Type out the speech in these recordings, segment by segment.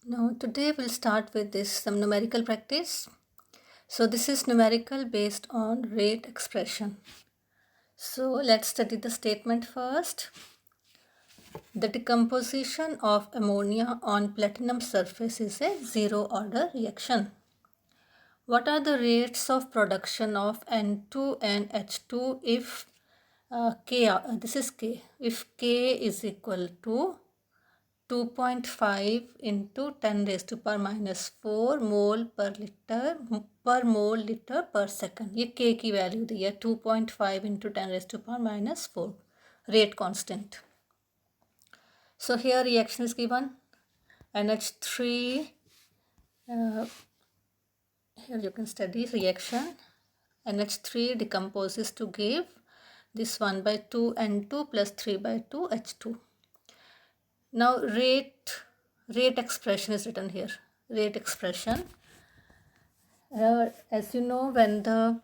Now today we'll start with some numerical practice. So this is numerical based on rate expression. So let's study the statement first. The decomposition of ammonia on platinum surface is a zero order reaction. What are the rates of production of N2 and H2 if this is K, if K is equal to 2.5 into 10 raised to power minus 4 मोल पर mole litre पर second. ये K की value दी है 2.5 into 10 raised to power minus 4, rate constant. So here reaction is given. NH3, here you can study reaction. NH3 decomposes to give this 1/2 N2 plus 3/2 H2. Now rate expression is written here. Rate expression. As you know, when the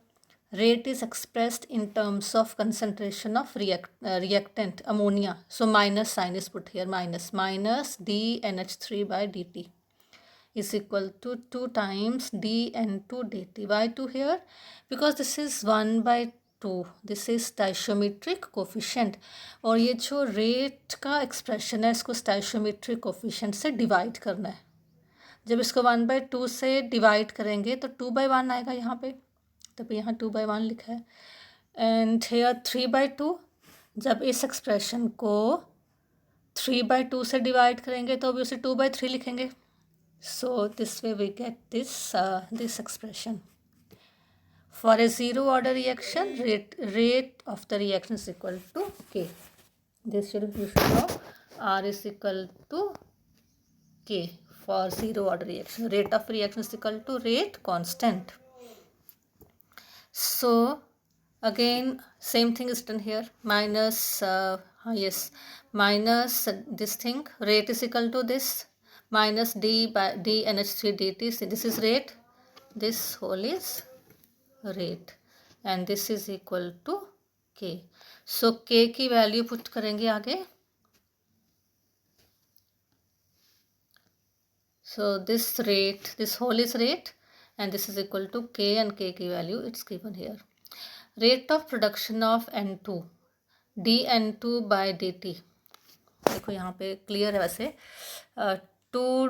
rate is expressed in terms of concentration of reactant ammonia, so minus sign is put here, minus dNH3 by dt is equal to 2 times dN2 dt. Why 2 here? Because this is 1/2. This is stoichiometric coefficient. और ये जो rate का expression है इसको stoichiometric coefficient से divide करना है. जब इसको 1/2 से डिवाइड करेंगे तो 2/1 आएगा यहाँ पे, तब यहाँ 2/1 लिखा है. And here 3/2. जब इस एक्सप्रेशन को 3/2 से डिवाइड करेंगे तो अभी उसे 2/3 लिखेंगे. So this way we get this expression. For a zero order reaction, rate of the reaction is equal to K. You should know R is equal to K for zero order reaction. Rate of reaction is equal to rate constant. So again same thing is done here. Minus minus this thing, rate is equal to this minus d by dNH3 dt. So this is rate, this whole is rate, and this is equal to K. So K की value put करेंगे आगे. So this rate, this whole is rate, and this is equal to K, and K की value it's given here. Rate of production of N2 dN2 by dt. देखो यहाँ पे clear है वैसे. 2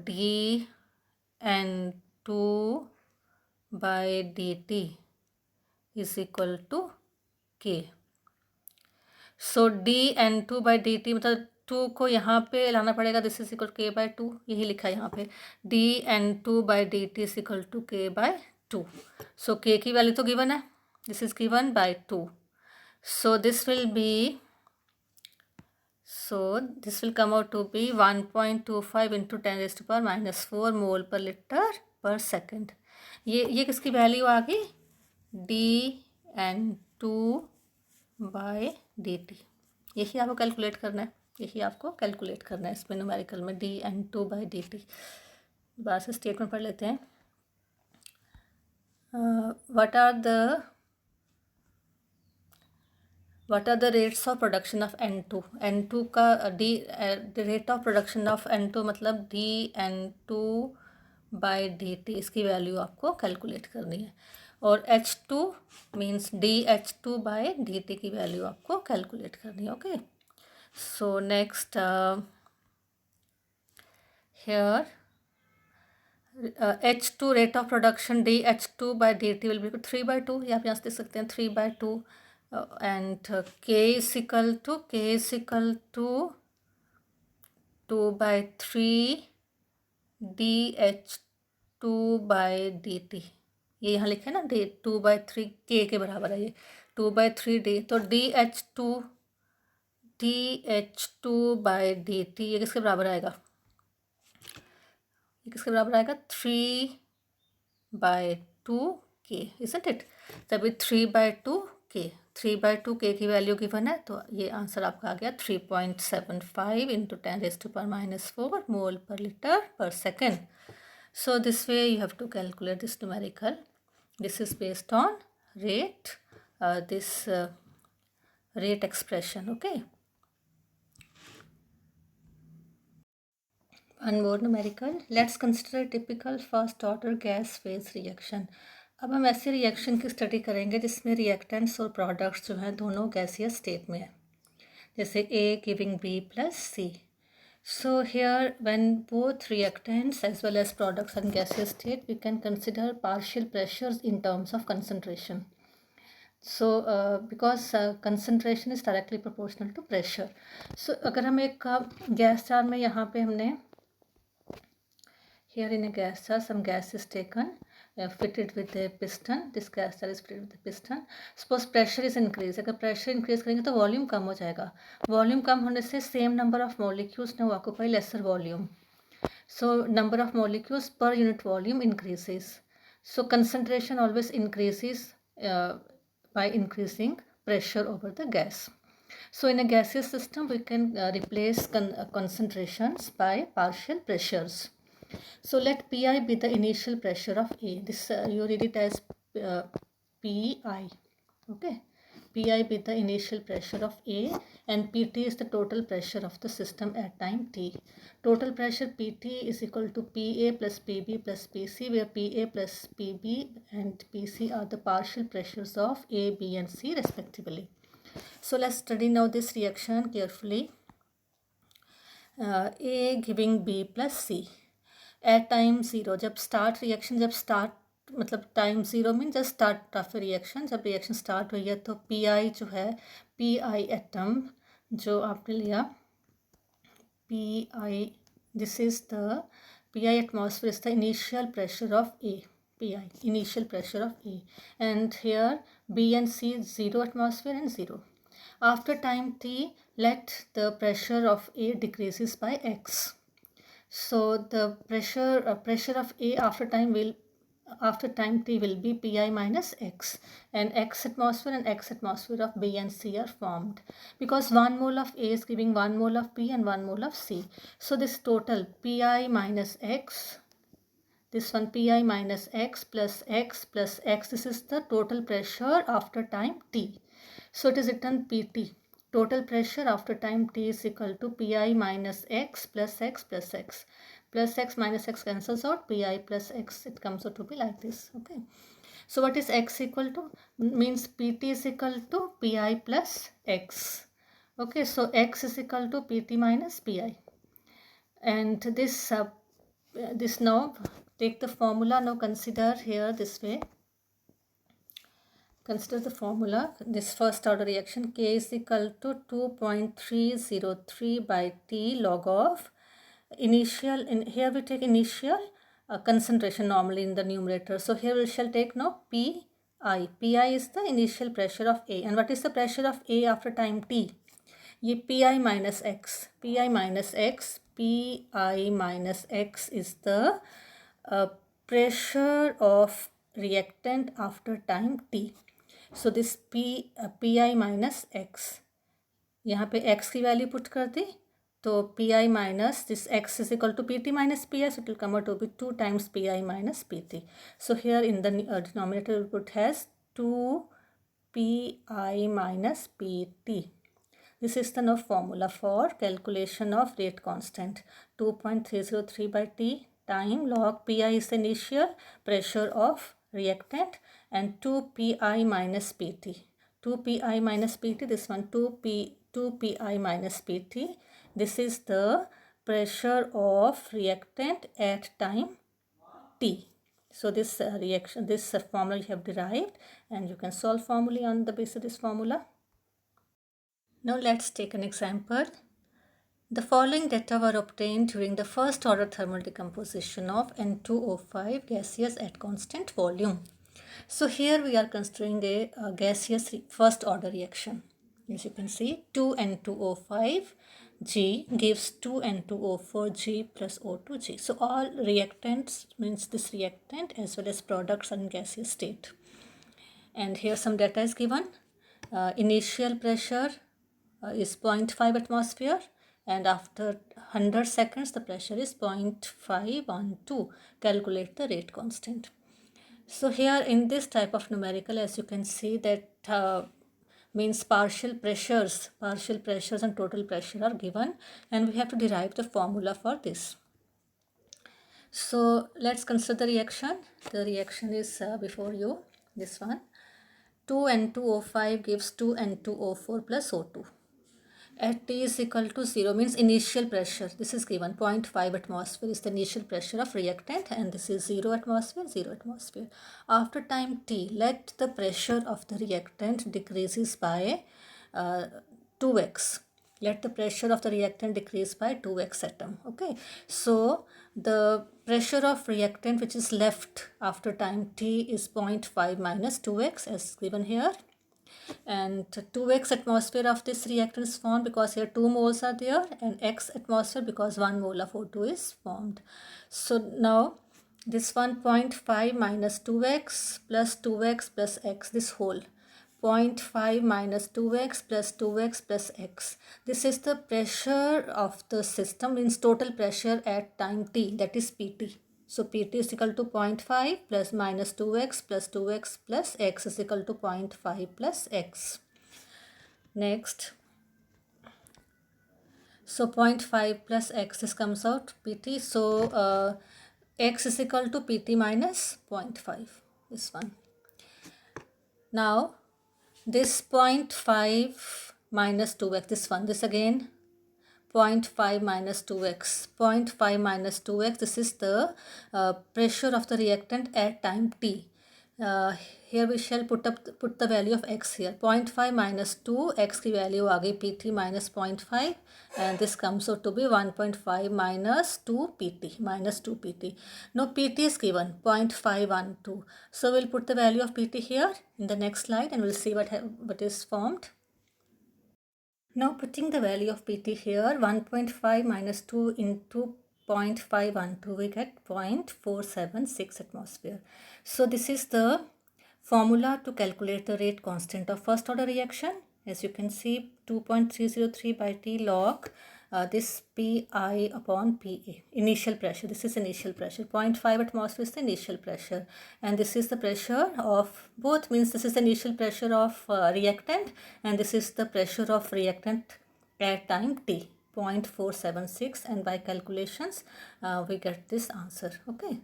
dN2 by dt is equal to K. So dN2 by dt मतलब 2 को यहाँ पे लाना पड़ेगा. This is equal K by 2, यही लिखा है यहाँ पे. dN2 by dt is equal to K by 2. So K की वैल्यू तो गिवन है. This is given by 2. So this will come out to be 1.25 into 10 raised to power minus 4 मोल पर litre पर सेकंड. ये किसकी वैल्यू आ गई? dN2 by dt. यही आपको कैलकुलेट करना है. इसमें न्यूमेरिकल में dN2 by dt. बार से स्टेटमेंट पढ़ लेते हैं. What are the rates of production of N2? N2 का the rate of production of N2 मतलब dN2 by dt, इसकी वैल्यू आपको कैलकुलेट करनी है. और H2 means dH2 by dt की वैल्यू आपको कैलकुलेट करनी है. Okay. So next here H2 rate of production dH2 by dt will be 3/2. ये आप यहाँ से देख सकते हैं 3/2. And K is equal to 2/3 dH2 by dt. ये यहाँ लिखे ना 2/3 K के बराबर है. ये 2/3 d, तो dH2 by dt ये किसके बराबर आएगा? 3/2 K, isn't it? तभी 3/2 K. 3/2 K की वैल्यू गिवन है, तो ये आंसर आपका आ गया 3.75 into 10 raised to power minus 4 मोल पर लीटर पर second. So this way you have to calculate this numerical. This is based on rate, rate expression. Okay. One more numerical. Let's consider a typical first order gas phase reaction. अब हम ऐसे reaction की study करेंगे जिसमें reactants और products जो हैं दोनों गैसियस स्टेट में है, जैसे A giving B plus C. So here when both reactants as well as products are in gaseous state, we can consider partial pressures in terms of concentration. So because concentration is directly proportional to pressure. So अगर हम एक gas jar में यहाँ पे हमने here in a gas jar some gas is taken fitted with a piston. This gas jar is fitted with a piston. Suppose pressure is increased. अगर pressure increase करेंगे तो volume कम हो जाएगा. Volume कम होने से same number of molecules now occupy lesser volume. So number of molecules per unit volume increases. So concentration always increases by increasing pressure over the gas. So in a gaseous system we can replace concentrations by partial pressures. So let Pi be the initial pressure of A. This you read it as Pi. Okay. Pi be the initial pressure of A and Pt is the total pressure of the system at time t. Total pressure Pt is equal to Pa plus Pb plus Pc, where Pa plus Pb and Pc are the partial pressures of A, B and C respectively. So let's study now this reaction carefully. A giving B plus C. At time zero, जब start reaction, जब start मतलब time zero mean just start of reaction, जब reaction start हुई है तो P I जो है, P I atom जो आपने लिया, P I, this is the P I atmosphere is the initial pressure of A, P I initial pressure of A, and here B and C zero atmosphere and zero. After time t, let the pressure of A decreases by x. So the pressure of A after time t will be Pi minus x, and x atmosphere and x atmosphere of B and C are formed because 1 mole of A is giving 1 mole of B and 1 mole of C. So this total Pi minus x, this one Pi minus x plus x plus x, this is the total pressure after time t. So it is written Pt. Total pressure after time t is equal to Pi minus x plus x plus x. Plus x minus x cancels out, Pi plus x, it comes out to be like this. Okay. So what is x equal to? Means Pt is equal to Pi plus x. Okay. So x is equal to Pt minus Pi. And this now, take the formula, now consider here this way. Consider the formula, this first order reaction, K is equal to 2.303 by T log of initial, here we take initial concentration normally in the numerator. So here we shall take now Pi. Pi is the initial pressure of A. And what is the pressure of A after time T? ये Pi minus x. Pi minus x. Pi minus x is the pressure of reactant after time T. So this Pi minus x, यहाँ पे x की value put कर दी तो Pi minus this x is equal to Pt minus Pi, so it will come out to be 2 times Pi minus Pt. So here in the denominator we put has 2 Pi minus Pt. This is the now formula for calculation of rate constant. 2.303 by T time log Pi is the initial pressure of reactant and 2 Pi minus Pt. 2 Pi minus Pt, this one 2 Pi minus Pt. This is the pressure of reactant at time T. So this reaction, this formula you have derived, and you can solve formally on the basis of this formula. Now let's take an example. The following data were obtained during the first order thermal decomposition of N2O5 gaseous at constant volume. So here we are considering a gaseous first order reaction. As you can see, 2N2O5G gives 2N2O4G plus O2G. So all reactants, means this reactant as well as products are in gaseous state. And here some data is given. Initial pressure is 0.5 atmosphere, and after 100 seconds the pressure is 0.512. Calculate the rate constant. So here in this type of numerical, as you can see that means partial pressures and total pressure are given, and we have to derive the formula for this. So let's consider the reaction. The reaction is before you, this one. 2N2O5 gives 2N2O4 plus O2. At T is equal to 0 means initial pressure. This is given 0.5 atmosphere is the initial pressure of reactant, and this is 0 atmosphere, 0 atmosphere. After time T, let the pressure of the reactant decreases by 2x. Let the pressure of the reactant decrease by 2x atom. Okay, so the pressure of reactant which is left after time T is 0.5 minus 2x as given here, and 2x atmosphere of this reactant is formed because here 2 moles are there, and x atmosphere because 1 mole of O2 is formed. So now this 1.5 minus 2x plus x, this whole 0.5 minus 2x plus x. This is the pressure of the system, means total pressure at time t, that is Pt. So Pt is equal to 0.5 plus minus 2x plus x is equal to 0.5 plus x. Next, so 0.5 plus x, this comes out Pt. So x is equal to Pt minus 0.5, this one. Now this 0.5 minus 2x, this one, this again 0.5 minus 2x, 0.5 minus 2x, this is the pressure of the reactant at time t. Here we shall put the value of x here. 0.5 minus 2, x की value आ गई Pt minus 0.5, and this comes out to be 1.5 minus 2 Pt, minus 2 Pt. Now Pt is given 0.512. So we'll put the value of Pt here in the next slide, and we'll see what is formed. Now putting the value of Pt here, 1.5 minus 2 into 0.512, we get 0.476 atmosphere. So this is the formula to calculate the rate constant of first order reaction. As you can see, 2.303 by T log this Pi upon Pa, initial pressure. This is initial pressure. 0.5 atmosphere is the initial pressure, and this is the pressure of both, means this is the initial pressure of reactant, and this is the pressure of reactant at time T, 0.476, and by calculations we get this answer. Okay.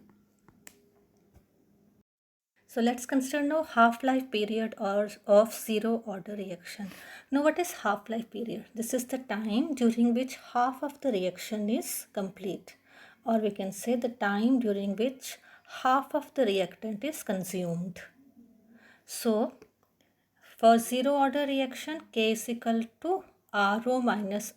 So let's consider now half-life period of zero order reaction. Now what is half-life period? This is the time during which half of the reaction is complete, or we can say the time during which half of the reactant is consumed. So for zero order reaction, K is equal to RO minus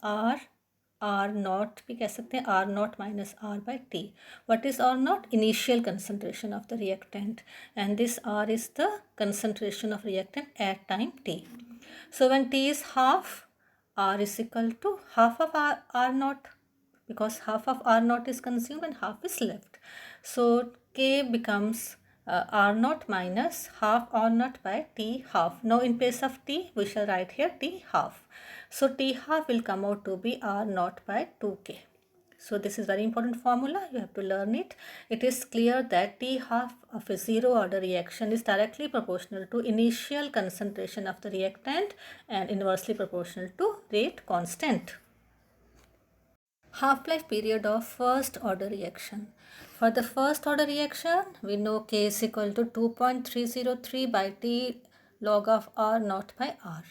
R naught भी कह सकते हैं, R naught minus R by T. What is R naught? Initial concentration of the reactant, and this R is the concentration of reactant at time T. So when T is half, R is equal to half of R naught, because half of R naught is consumed and half is left. So K becomes R naught minus half R naught by T half. Now in place of T, we shall write here T half. So T half will come out to be R naught by 2K. So this is very important formula, you have to learn it. It is clear that T half of a zero order reaction is directly proportional to initial concentration of the reactant and inversely proportional to rate constant. Half-life period of first order reaction. For the first order reaction, we know K is equal to 2.303 by T log of R naught by R.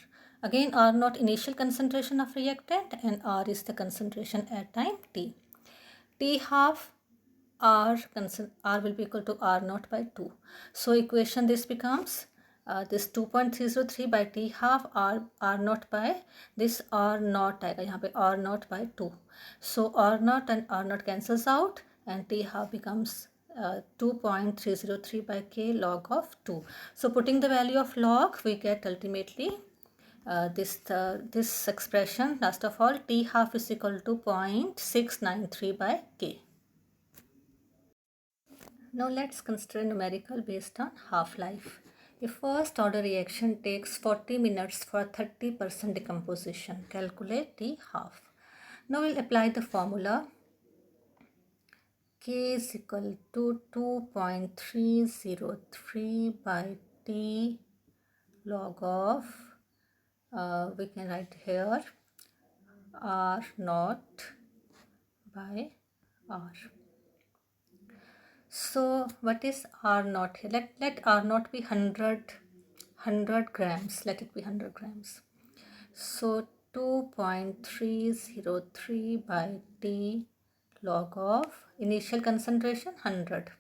Again, R naught initial concentration of reactant, and R is the concentration at time T. T half R will be equal to R naught by 2. So equation this becomes this 2.303 by T half R naught by this R naught आएगा यहाँ पे R naught by 2. So R naught and R naught cancels out, and T half becomes 2.303 by K log of 2. So putting the value of log, we get ultimately this expression. Last of all, T half is equal to 0.693 by K. Now let's consider numerical based on half-life. A first order reaction takes 40 minutes for 30% decomposition. Calculate T half. Now we'll apply the formula. K is equal to 2.303 by T log of, we can write here, R naught by R. So what is R naught here? Let R naught be 100 grams. Let it be 100 grams. So 2.303 by T log of initial concentration 100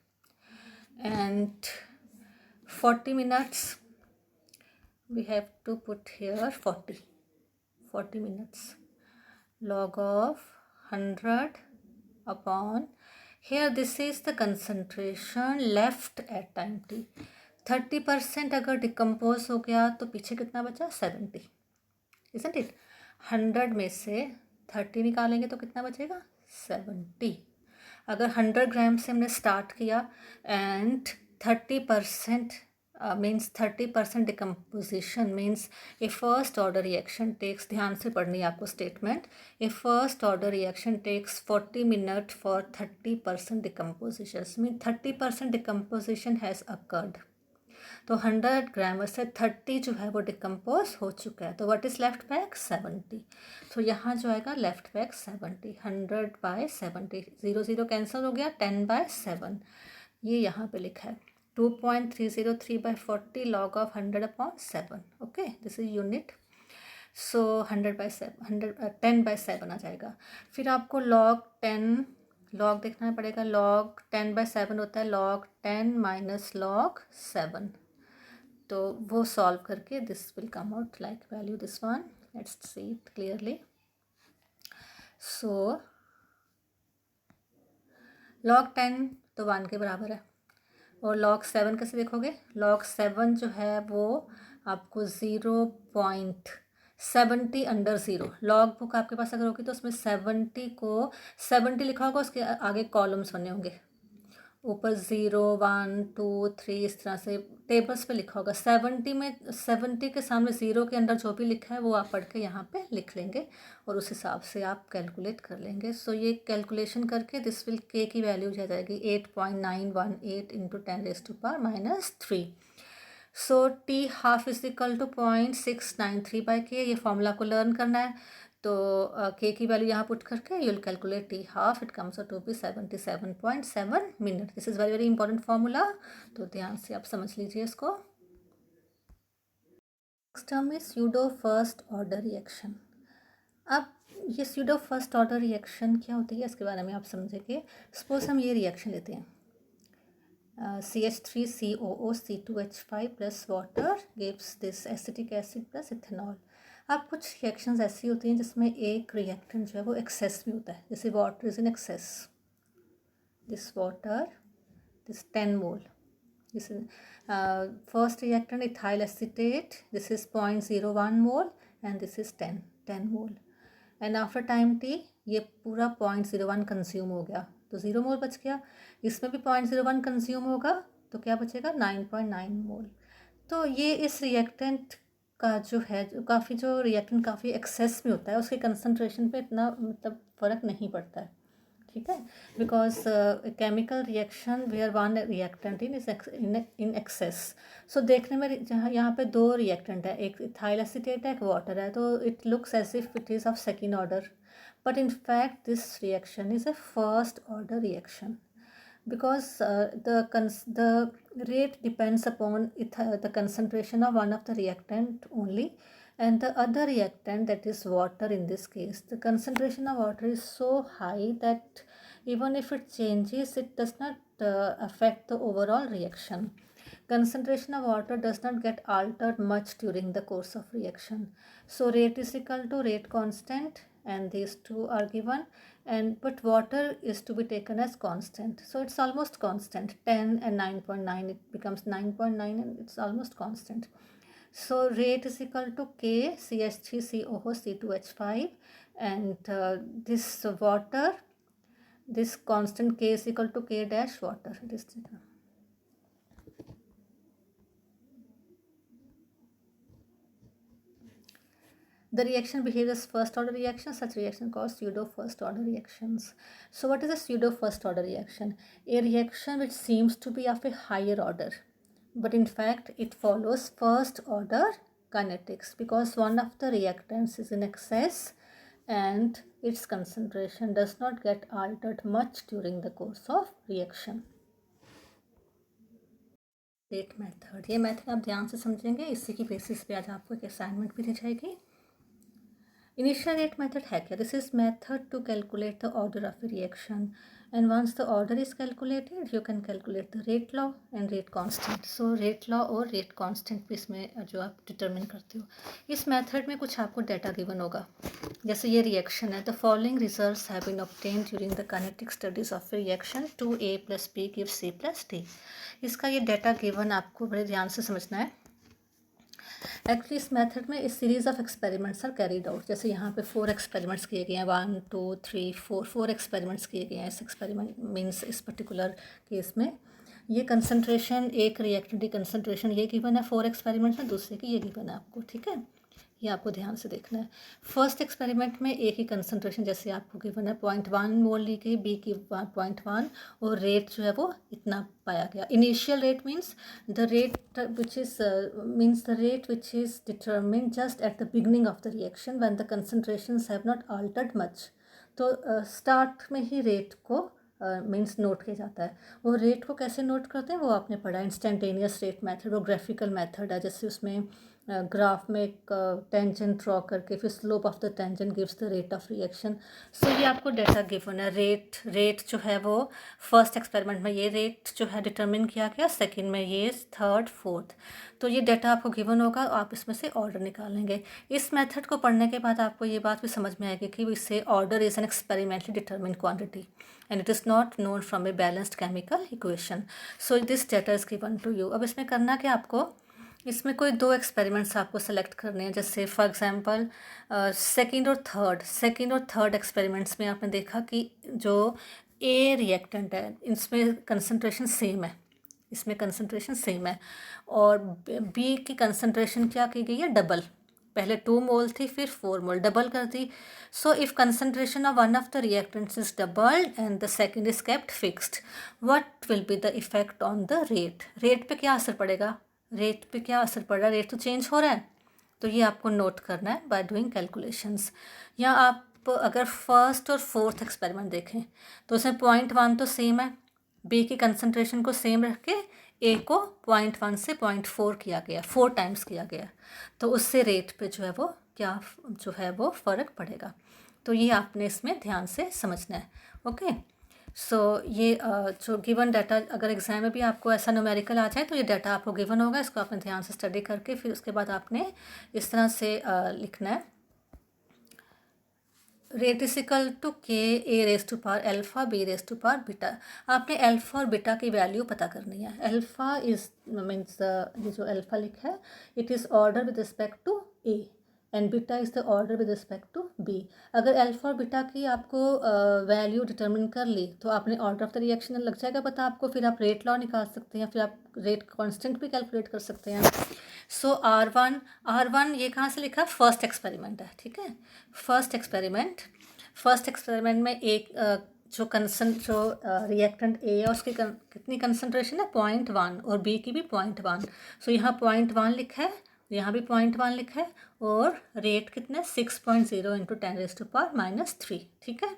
and 40 minutes. We have to put here 40 minutes. Log of 100 upon, here this is the concentration left at time t. 30% अगर decompose हो गया तो पीछे कितना बचा? 70, isn't it? 100 में से 30 निकालेंगे तो कितना बचेगा? 70. अगर 100 ग्राम से हमने स्टार्ट किया and 30% means 30% decomposition means a first order reaction takes, ध्यान से पढ़नी है आपको statement, a first order reaction takes 40 minutes for 30% decomposition, means 30% decomposition has occurred. तो 100 ग्राम से 30 जो है वो डिकम्पोज हो चुका है, तो व्हाट इज़ लेफ्ट बैक? 70. तो यहाँ जो आएगा लेफ्ट बैक 70, 100/70, 0 0 कैंसिल हो गया, 10/7 ये यहाँ पे लिखा है. 2.303/40 log of 100/7. Okay, this is unit. So 10/7 आ जाएगा. फिर आपको log 10 लॉग देखना पड़ेगा. log 10/7 होता है log 10 माइनस log 7. तो वो सॉल्व करके this will come out like value this one. Let's see it clearly. So log 10 तो 1 के बराबर है. और log 7 कैसे देखोगे? log 7 जो है वो आपको 0.70 अंडर 0. लॉग बुक आपके पास अगर होगी तो उसमें 70 को 70 लिखा होगा, उसके आगे कॉलम्स बने होंगे, ऊपर 0 1 2 3 इस तरह से टेबल्स पे लिखा होगा. 70 में 70 के सामने 0 के अंदर जो भी लिखा है वो आप पढ़ के यहाँ पे लिख लेंगे और उस हिसाब से आप कैलकुलेट कर लेंगे. सो ये कैलकुलेशन करके दिस विल के की वैल्यू आ जाएगी 8.918 into 10⁻³ so T half is equal to 0.693/k. ये फॉर्मूला को लर्न करना है. तो के की वैल्यू यहाँ पुट करके you will calculate T half. It comes out to be 77.7 minute. This is very very important formula, तो ध्यान से आप समझ लीजिए इसको. Next term is pseudo first order reaction. अब ये स्यूडो फर्स्ट ऑर्डर रिएक्शन क्या होती है इसके बारे में आप समझेंगे. सपोज हम ये रिएक्शन लेते हैं, CH3COO C2H5 plus water gives this acetic acid plus ethanol. अब कुछ रिएक्शंस ऐसी होती हैं जिसमें एक रिएक्टेंट जो है वो एक्सेस में होता है. जैसे water is in excess, this water this 10 mole. This is first reactant ethyl acetate, this is 0.01 mole and this is 10 mole. And after time T ये पूरा 0.01 कंज्यूम हो गया तो 0 मोल बच गया. इसमें भी 0.01 कंज्यूम होगा तो क्या बचेगा? 9.9 मोल. तो ये इस रिएक्टेंट का जो है जो रिएक्टेंट काफ़ी एक्सेस में होता है उसके कंसंट्रेशन पे इतना मतलब फ़र्क नहीं पड़ता है. ठीक है, because chemical reaction where one reactant in excess. So देखने में जहाँ यहाँ पे 2 रिएक्टेंट है, एक इथाइल एसीटेट है, एक वाटर है, तो it looks as if it is of second order. But in fact, this reaction is a first order reaction because the rate depends upon the concentration of one of the reactant only, and the other reactant, that is water in this case, the concentration of water is so high that even if it changes, it does not affect the overall reaction. Concentration of water does not get altered much during the course of reaction. So rate is equal to rate constant, and these two are given, and but water is to be taken as constant, so it's almost constant. 10 and 9.9, it becomes 9.9 and it's almost constant. So rate is equal to K CH3COO C2H5, and this water, this constant K is equal to K dash water. The reaction behaves as first order reaction. Such reaction called pseudo first order reactions. So what is a pseudo first order reaction? A reaction which seems to be of a higher order, but in fact it follows first order kinetics because one of the reactants is in excess and its concentration does not get altered much during the course of reaction. Rate method, ये method आप ध्यान से समझेंगे, इसी की basis पे आज आपको एक असाइनमेंट भी दी जाएगी। इनिशियल रेट मेथड है क्या? This is method to calculate the order of reaction, and once the order is calculated you can calculate the rate law and rate constant. So rate law और rate constant भी इसमें जो आप determine करते हो। इस मेथड में कुछ आपको डाटा गिवन होगा, जैसे ये रिएक्शन है, the following results have been obtained during the kinetic studies of reaction 2A + B gives C + D। इसका ये डाटा गिवन आपको बड़े ध्यान से समझना है। एक्चुअली इस मेथड में इस series of experiments are carried out. जैसे यहाँ पे 4 एक्सपेरिमेंट्स किए गए हैं, 1 2 3 4 एक्सपेरिमेंट्स किए गए हैं। इस एक्सपेरिमेंट मीन्स इस पर्टिकुलर केस में ये कंसंट्रेशन, एक रिएक्टेंट की कंसंट्रेशन ये गिवन है 4 एक्सपेरिमेंट्स में, दूसरे की ये गिवन है आपको, ठीक है। ये आपको ध्यान से देखना है। फर्स्ट एक्सपेरिमेंट में एक ही कंसंट्रेशन जैसे आपको गिवन है 0.1 मोल ली गई, बी की 1.1, और रेट जो है वो इतना पाया गया। Initial rate means the rate which is the rate which is determined just at the beginning of the reaction when the concentrations have not Altered much. तो स्टार्ट में ही रेट को मीन्स नोट किया जाता है। वो रेट को कैसे note करते हैं वो आपने पढ़ा, इंस्टेंटेनियस रेट मेथड, वो ग्राफिकल मेथड है। जैसे उसमें ग्राफ में एक टेंजेंट ड्रॉ करके फिर slope of the tangent gives the rate of reaction. So ये आपको डाटा गिवन है। रेट जो है वो फर्स्ट एक्सपेरिमेंट में ये रेट जो है डिटरमिन किया गया, सेकंड में ये, थर्ड फोर्थ। तो ये डाटा आपको गिवन होगा, आप इसमें से ऑर्डर निकालेंगे। इस मेथड को पढ़ने के बाद आपको ये बात भी समझ में आएगी कि इससे order is an experimentally determine quantity and it is not known from a balanced chemical equation. So this data is given to you. अब इसमें करना क्या आपको, इसमें कोई 2 एक्सपेरिमेंट्स आपको सेलेक्ट करने हैं। जैसे फॉर एग्जांपल सेकंड और थर्ड एक्सपेरिमेंट्स में आपने देखा कि जो ए रिएक्टेंट है इसमें कंसंट्रेशन सेम है, इसमें कंसंट्रेशन सेम है, और बी की कंसंट्रेशन क्या की गई है, डबल। पहले 2 मोल थी, फिर 4 मोल, डबल कर दी। So if concentration of one of the reactants is doubled and the second is kept fixed, what will be the effect on the rate? Rate पे क्या असर पड़ेगा? रेट पे क्या असर पड़ रहा है? रेट तो चेंज हो रहा है, तो ये आपको नोट करना है बाय डूइंग कैलकुलेशंस। या आप अगर फर्स्ट और फोर्थ एक्सपेरिमेंट देखें तो उसमें 0.1 तो सेम है, बी की कंसंट्रेशन को सेम रख के ए को 0.1 से 0.4 किया गया, 4 टाइम्स किया गया, तो उससे रेट पे जो है वो क्या जो है वो फ़र्क पड़ेगा। तो ये आपने इसमें ध्यान से समझना है। ओके, सो ये जो गिवन डाटा अगर एग्ज़ाम में भी आपको ऐसा न्यूमेरिकल आ जाए तो ये डाटा आपको गिवन होगा, इसको आपने ध्यान से स्टडी करके फिर उसके बाद आपने इस तरह से लिखना है, rate is equal to k A raise to power alpha B raise to power beta. आपने अल्फ़ा और बीटा की वैल्यू पता करनी है। अल्फ़ा इज मीन्स ये जो अल्फ़ा लिखा है it is order with respect to A and beta is the order with respect to B. अगर अल्फ़ा और बीटा की आपको वैल्यू डिटरमिन कर ली तो आपने ऑर्डर ऑफ द रिएक्शन लग जाएगा पता आपको, फिर आप रेट लॉ निकाल सकते हैं, फिर आप रेट कांस्टेंट भी कैलकुलेट कर सकते हैं। सो R1 ये कहाँ से लिखा, फर्स्ट एक्सपेरिमेंट है, ठीक है। फर्स्ट एक्सपेरिमेंट में एक जो रिएक्टेंट ए है उसकी कितनी कंसंट्रेशन है, 0.1, और बी की भी 0.1। सो यहाँ 0.1 लिखा है, यहाँ भी 0.1 लिखा है, और रेट कितना है 6.0 इंटू 10⁻⁻3, ठीक है।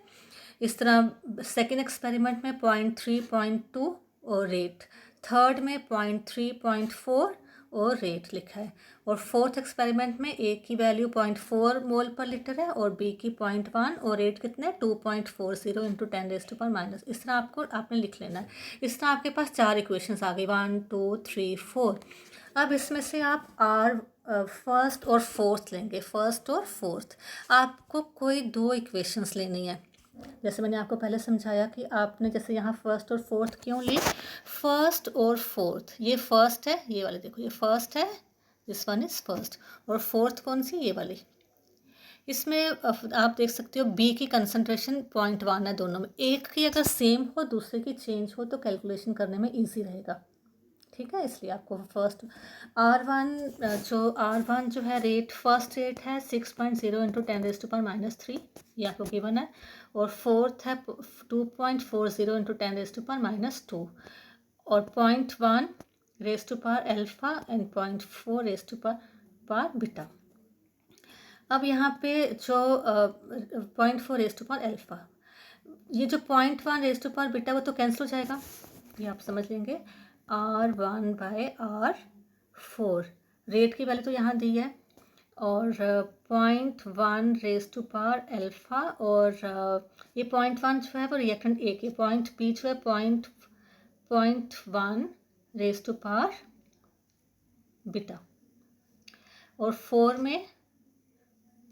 इस तरह सेकेंड एक्सपेरिमेंट में 0.3 0.2 और रेट, थर्ड में 0.3 0.4 और रेट लिखा है, और फोर्थ एक्सपेरिमेंट में ए की वैल्यू 0.4 मोल पर लीटर है और बी की 0.1 और रेट कितना है 2.40 इंटू 10⁻⁻। इस तरह आपने लिख लेना है। इस तरह आपके पास 4 इक्वेशंस आ गई, 1 2 3 4। अब इसमें से आप फर्स्ट और फोर्थ लेंगे, फर्स्ट और फोर्थ। आपको कोई 2 इक्वेशंस लेनी है, जैसे मैंने आपको पहले समझाया कि आपने जैसे यहाँ फर्स्ट और फोर्थ क्यों ली, फर्स्ट और फोर्थ, ये फर्स्ट है, ये वाली देखो ये फर्स्ट है, दिस वन इज़ फर्स्ट, और फोर्थ कौन सी, ये वाली। इसमें आप देख सकते हो बी की कंसंट्रेशन 0.1 है दोनों में, एक की अगर सेम हो दूसरे की चेंज हो तो कैलकुलेशन करने में ईजी रहेगा, ठीक है। इसलिए आपको फर्स्ट R1 जो है रेट, फर्स्ट रेट है 6.0 इंटू 10⁻⁻3, ये आपको गिवन है, और फोर्थ है 2.40 इंटू 10⁻⁻2, और 0.1 raise to power alpha and 0.4 raise to power beta. अब यहाँ पे जो 0.4 रेज टू पावर अल्फ़ा, ये जो 0.1 रेज टू पावर बीटा वो तो कैंसिल हो जाएगा, ये आप समझ लेंगे। R1/R4। रेट की वैल्यू तो यहाँ दी है और 0.1 रेज टू पावर अल्फा, और ये 0.1 जो है वो रिएक्टेंट ए के, पॉइंट बी जो है 0.1 रेज टू पावर बीटा, और 4 में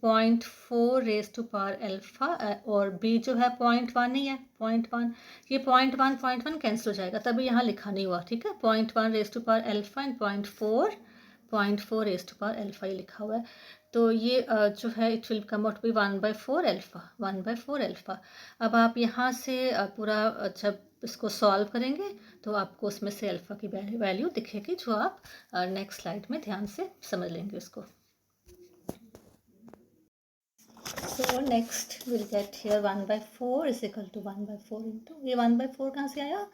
0.4 रेज टू पावर अल्फा, और बी जो है 0.1 ही है, 0.1। ये 0.1 कैंसिल हो जाएगा, तभी यहाँ लिखा नहीं हुआ, ठीक है। 0.1 raise to power alpha and 0.4 raise to power alpha, ये लिखा हुआ है। तो ये जो है it will come out be 1/4 alpha, 1/4 alpha. अब आप यहाँ से पूरा जब इसको सॉल्व करेंगे तो आपको उसमें से अल्फा की वैल्यू दिखेगी, जो आप नेक्स्ट स्लाइड में ध्यान से समझ लेंगे इसको। So next we'll get here 1/4 is equal to 1/4 into, ये 1/4 कहाँ से आया,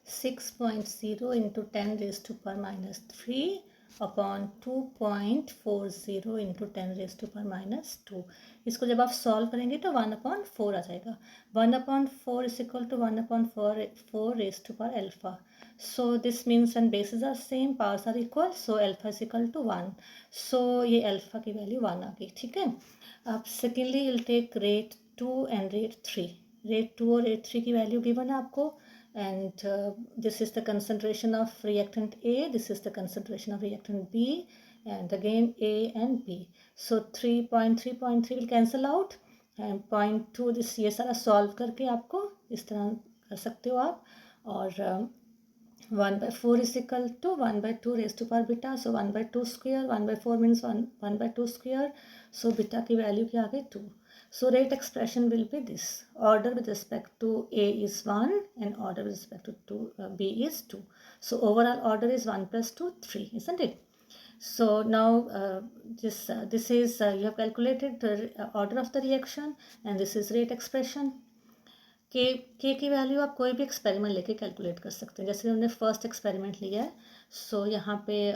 6.0 into 10 raised to power minus 3 upon 2.40 into 10 raised to power minus 2। इसको जब आप सॉल्व करेंगे तो 1/4 आ जाएगा। 1/4 is equal to 1/4 raised to power alpha. So this means when bases are same, powers are equal, so alpha is equal to 1. So ये alpha की value 1 आ गई, ठीक है। अब secondly will take rate 2 and rate 3। Rate 2 और rate 3 की value given है आपको, and this is the concentration of reactant A, this is the concentration of reactant B, and again A and B. So 3.3 will cancel out, and 0.2 this ये सारा solve करके आपको इस तरह कर सकते हो आप। और 1/4 is equal to 1/2 raised to power beta, so 1/2 square, 1/4 means 1/2 square, so beta की वैल्यू क्या आ गई 2। So rate expression will be this: order with respect to A is 1 and order with respect to B is 2. So overall order is 1 plus 2, 3, isn't it? So now this is you have calculated the order of the reaction, and this is rate expression. के की value आप कोई भी experiment लेके calculate कर सकते हैं। जैसे हमने फर्स्ट एक्सपेरिमेंट लिया है, सो यहाँ पे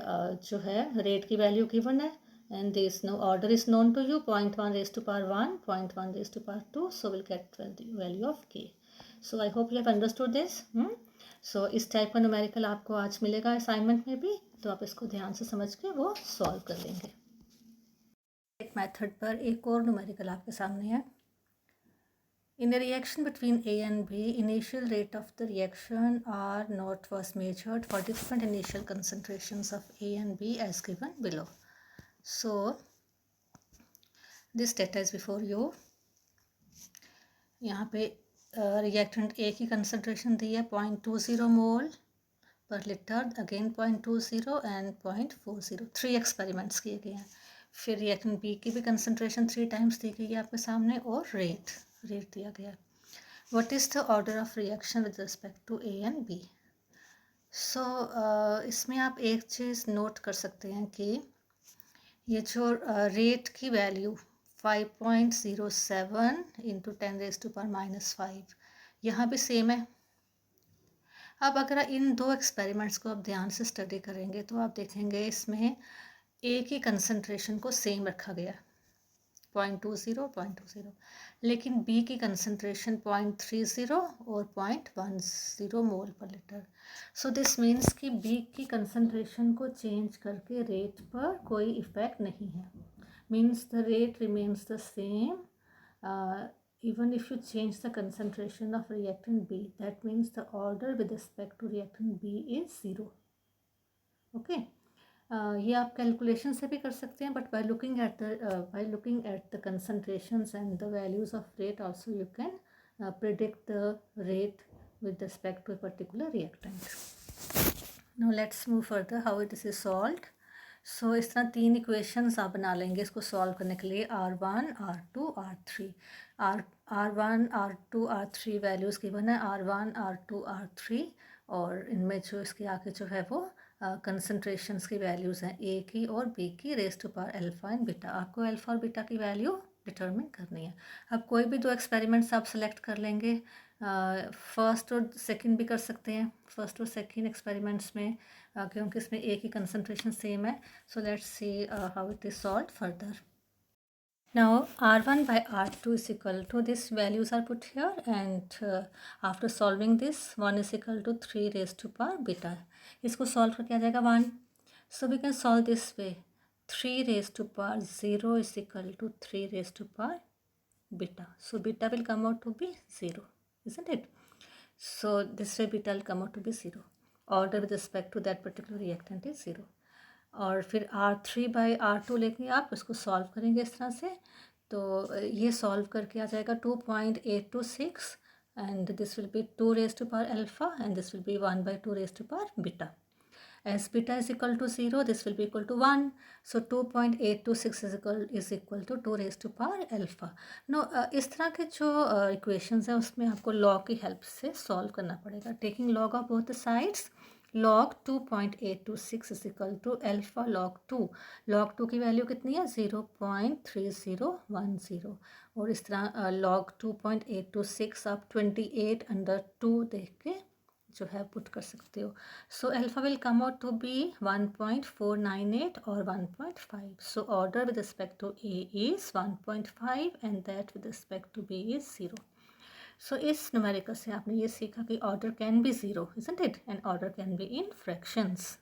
जो है रेट की वैल्यू गिवन है, and there is no order is known to you, 0.1 raised to power 1, 0.1 raised to power 2, so we'll get the value of k. So I hope you have understood this. So इस type का numerical आपको आज मिलेगा assignment में भी, तो आप इसको ध्यान से समझ के वो सॉल्व कर लेंगे। एक मेथड पर एक और न्यूमेरिकल आपके सामने है। In a reaction between A and B, initial rate of the reaction R naught was measured for different initial concentrations of A and B as given below. So this data is before you. यहाँ पे reactant A की concentration दी है 0.20 मोल पर litre, again 0.20 and 0.40, 3 experiments किए गए हैं। फिर reactant B की भी कंसनट्रेशन 3 टाइम्स दी गई है आपके सामने, और रेट दिया गया है। What is the order of reaction with respect to A and B. So इसमें आप एक चीज़ नोट कर सकते हैं कि ये जो रेट की value 5.07 into 10 raise to power -5 यहाँ भी सेम है। अब अगर इन दो एक्सपेरिमेंट्स को आप ध्यान से स्टडी करेंगे तो आप देखेंगे इसमें ए की कंसंट्रेशन को सेम रखा गया 0.20, लेकिन बी की कंसंट्रेशन 0.30 और 0.10 मोल पर लीटर। सो दिस मीन्स कि बी की कंसंट्रेशन को चेंज करके रेट पर कोई इफ़ेक्ट नहीं है। Means the rate remains the same even if you change the concentration of reactant B, that means the order with respect to reactant B is 0. Okay, ये आप calculation से भी कर सकते हैं, but by looking at the concentrations and the values of rate also you can predict the rate with respect to a particular reactant. Now let's move further how this is solved. सो इस तरह 3 equations आप बना लेंगे इसको solve करने के लिए, R1, R2, R3। R1, R2, R3 values given है, R1, R2, R3, और इनमें जो इसके आगे जो है वो कंसंट्रेशंस की वैल्यूज़ हैं ए की और बी की raise to power alpha and beta. आपको अल्फ़ा और बीटा की वैल्यू डिटरमिन करनी है। अब कोई भी 2 एक्सपेरिमेंट्स आप सेलेक्ट कर लेंगे, फर्स्ट और सेकंड भी कर सकते हैं, फर्स्ट और सेकंड एक्सपेरिमेंट्स में, क्योंकि इसमें ए की कंसंट्रेशन सेम है। So let's see how it is solved further. Now r1 by r2 is equal to, this values are put here, and after solving this 1 is equal to 3 raised to power beta. इसको solve करके आ जाएगा 1. So we can solve this way. 3 raised to power 0 is equal to 3 raised to power beta. So beta will come out to be 0, isn't it? So this way beta will come out to be 0. Order with respect to that particular reactant is 0. और फिर R3 by R2 लेके आप इसको solve करेंगे इस तरह से, तो ये सॉल्व करके आ जाएगा 2.826, and this will be 2 raise to power alpha, and this will be 1 by 2 raise to power beta. As beta is equal to 0, this will be equal to 1. So 2.826 is equal to 2 raised to power alpha. Now इस तरह के जो equations है उसमें आपको log की help से solve करना पड़ेगा. Taking log of both the sides, log 2.826 is equal to alpha log 2. log 2 की वैल्यू कितनी है? 0.3010. और इस तरह log 2.826 आप 28/2 देख के जो है पुट कर सकते हो. So alpha will come out to be 1.498 और 1.5. So order with respect to A is 1.5 and that with respect to B is 0. So इस न्यूमेरिकल से आपने ये सीखा कि order can be 0, isn't it, and order can be in fractions.